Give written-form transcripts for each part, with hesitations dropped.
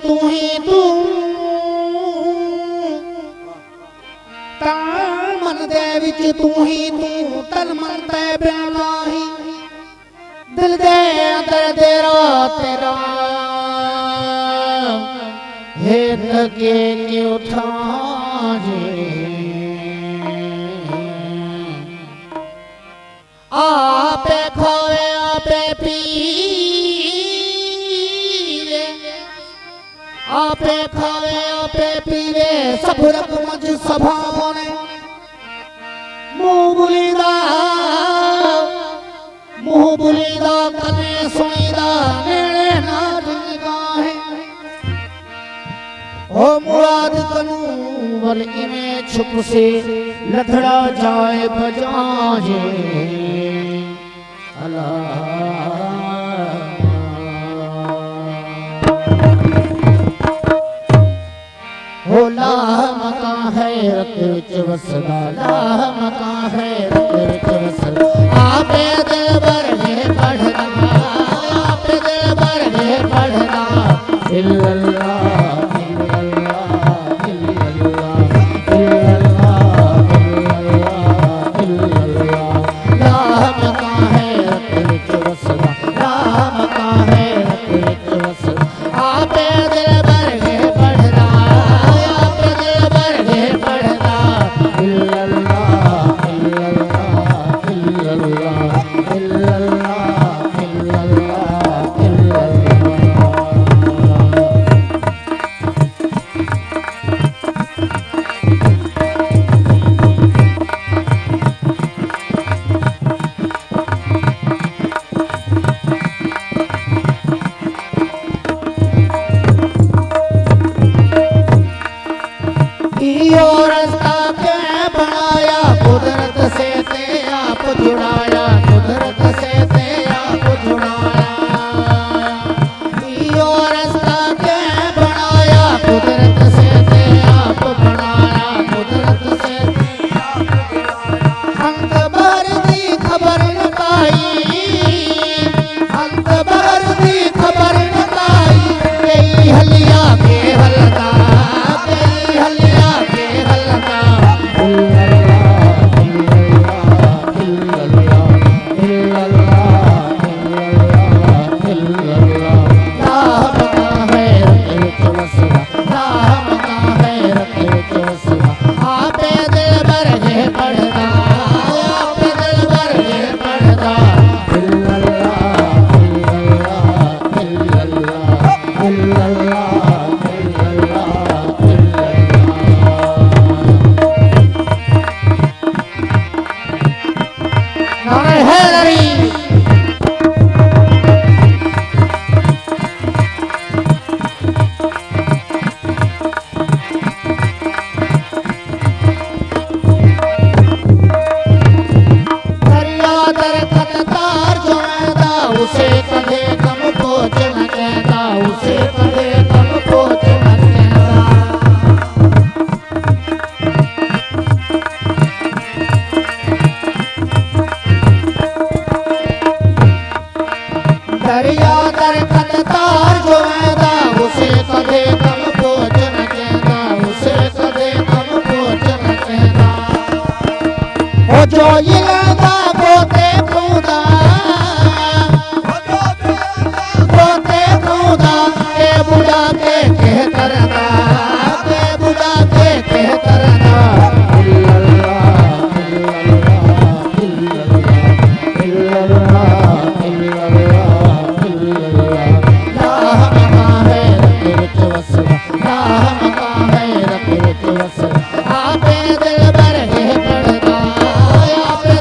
तू ही तू तन मन दे विच तू ही तू तन मन ते बिन नाही दिल दे अंदर तेरा हे तके के उठा जे आपे खोए आपे पीवे आपे खावे आपे पीवे सब रब मज सभा बने मुंह बुलीदा कने सुनीदा नेड़े ना गाहे ओ मुराद कनू वल इमें छुप से लथड़ा जाए बजाजे हो ला मका हैरत विच वसदा ला मका हैरत विच वसदा आपे दिल भर के पढ़दा आपे दिल भर के पढ़दा इल्लल्लाह आपे दिल भर के पढ़दा आपे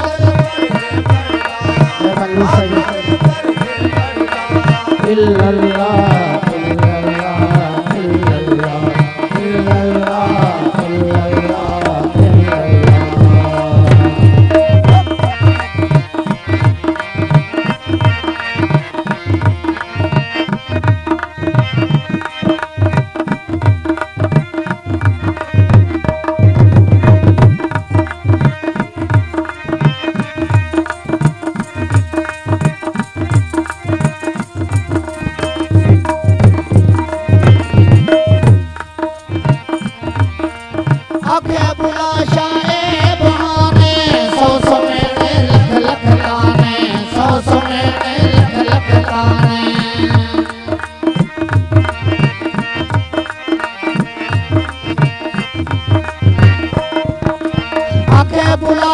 आखे बुला